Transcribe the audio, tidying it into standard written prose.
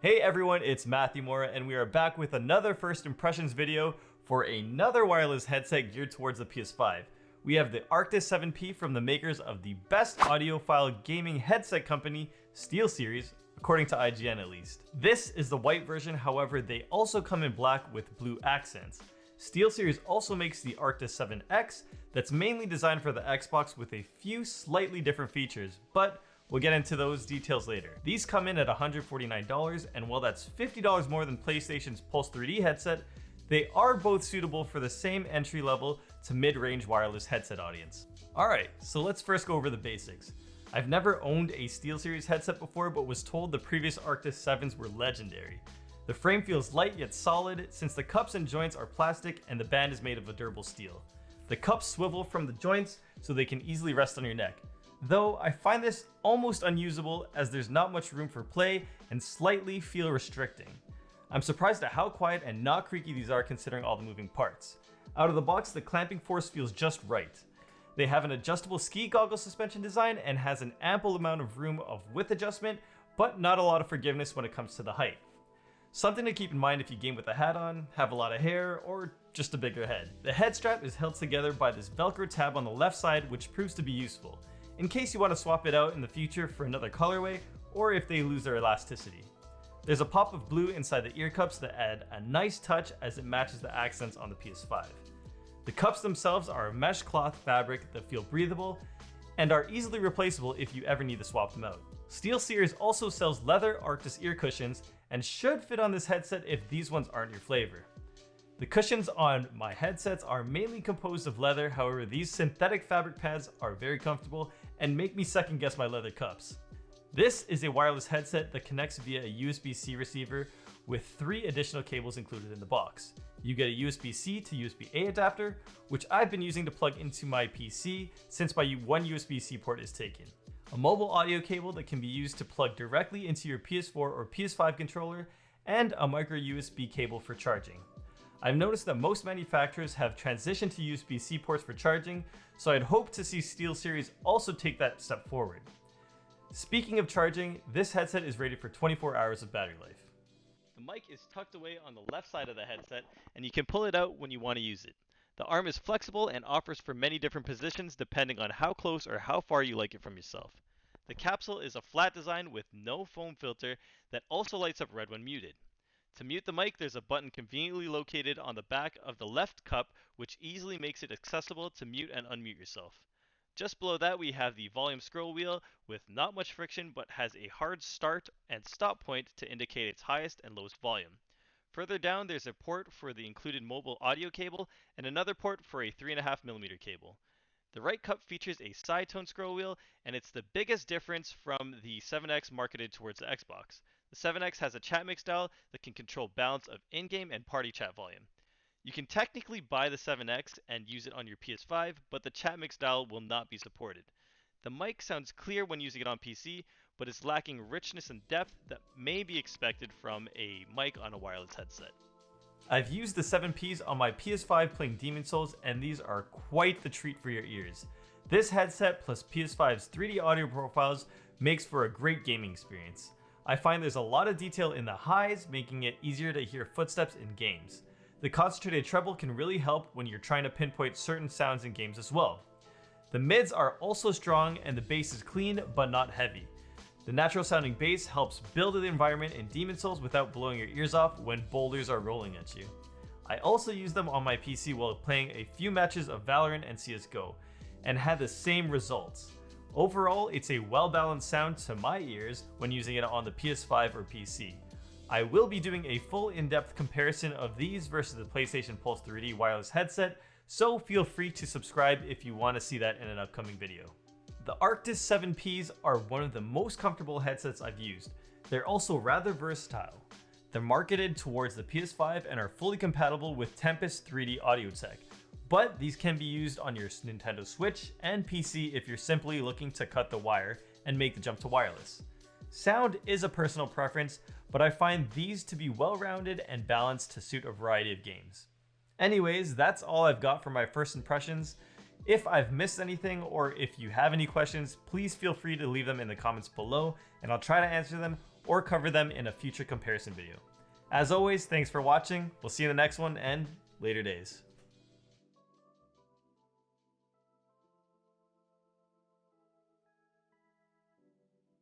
Hey everyone, it's Matthew Mora, and we are back with another first impressions video for another wireless headset geared towards the PS5. We have the Arctis 7P from the makers of the best audiophile gaming headset company, Steelseries, according to IGN at least. This is the white version, however they also come in black with blue accents. Steelseries also makes the Arctis 7X that's mainly designed for the Xbox with a few slightly different features, but we'll get into those details later. These come in at $149, and while that's $50 more than PlayStation's Pulse 3D headset, they are both suitable for the same entry level to mid-range wireless headset audience. Alright, so let's first go over the basics. I've never owned a Steelseries headset before, but was told the previous Arctis 7s were legendary. The frame feels light yet solid, since the cups and joints are plastic and the band is made of a durable steel. The cups swivel from the joints so they can easily rest on your neck. Though I find this almost unusable as there's not much room for play and slightly feel restricting. I'm surprised at how quiet and not creaky these are considering all the moving parts. Out of the box, the clamping force feels just right. They have an adjustable ski goggle suspension design and has an ample amount of room of width adjustment, but not a lot of forgiveness when it comes to the height. Something to keep in mind if you game with a hat on, have a lot of hair, or just a bigger head. The head strap is held together by this Velcro tab on the left side, which proves to be useful, in case you want to swap it out in the future for another colorway, or if they lose their elasticity. There's a pop of blue inside the ear cups that add a nice touch as it matches the accents on the PS5. The cups themselves are a mesh cloth fabric that feel breathable and are easily replaceable if you ever need to swap them out. Steelseries also sells leather Arctis ear cushions and should fit on this headset if these ones aren't your flavor. The cushions on my headsets are mainly composed of leather, however these synthetic fabric pads are very comfortable and make me second guess my leather cups. This is a wireless headset that connects via a USB-C receiver with 3 additional cables included in the box. You get a USB-C to USB-A adapter, which I've been using to plug into my PC since my one USB-C port is taken. A mobile audio cable that can be used to plug directly into your PS4 or PS5 controller, and a micro USB cable for charging. I've noticed that most manufacturers have transitioned to USB-C ports for charging, so I'd hope to see SteelSeries also take that step forward. Speaking of charging, this headset is rated for 24 hours of battery life. The mic is tucked away on the left side of the headset, and you can pull it out when you want to use it. The arm is flexible and offers for many different positions depending on how close or how far you like it from yourself. The capsule is a flat design with no foam filter that also lights up red when muted. To mute the mic, there's a button conveniently located on the back of the left cup, which easily makes it accessible to mute and unmute yourself. Just below that we have the volume scroll wheel with not much friction but has a hard start and stop point to indicate its highest and lowest volume. Further down there's a port for the included mobile audio cable and another port for a 3.5mm cable. The right cup features a side tone scroll wheel, and it's the biggest difference from the 7X marketed towards the Xbox. The 7X has a chat mix dial that can control balance of in-game and party chat volume. You can technically buy the 7X and use it on your PS5, but the chat mix dial will not be supported. The mic sounds clear when using it on PC, but is lacking richness and depth that may be expected from a mic on a wireless headset. I've used the 7Ps on my PS5 playing Demon's Souls, and these are quite the treat for your ears. This headset plus PS5's 3D audio profiles makes for a great gaming experience. I find there's a lot of detail in the highs, making it easier to hear footsteps in games. The concentrated treble can really help when you're trying to pinpoint certain sounds in games as well. The mids are also strong and the bass is clean but not heavy. The natural sounding bass helps build the environment in Demon's Souls without blowing your ears off when boulders are rolling at you. I also use them on my PC while playing a few matches of Valorant and CSGO, and had the same results. Overall, it's a well-balanced sound to my ears when using it on the PS5 or PC. I will be doing a full in-depth comparison of these versus the PlayStation Pulse 3D wireless headset, so feel free to subscribe if you want to see that in an upcoming video. The Arctis 7Ps are one of the most comfortable headsets I've used. They're also rather versatile. They're marketed towards the PS5 and are fully compatible with Tempest 3D audio tech, but these can be used on your Nintendo Switch and PC if you're simply looking to cut the wire and make the jump to wireless. Sound is a personal preference, but I find these to be well-rounded and balanced to suit a variety of games. Anyways, that's all I've got for my first impressions. If I've missed anything or if you have any questions, please feel free to leave them in the comments below and I'll try to answer them, or cover them in a future comparison video. As always, thanks for watching. We'll see you in the next one, and later days.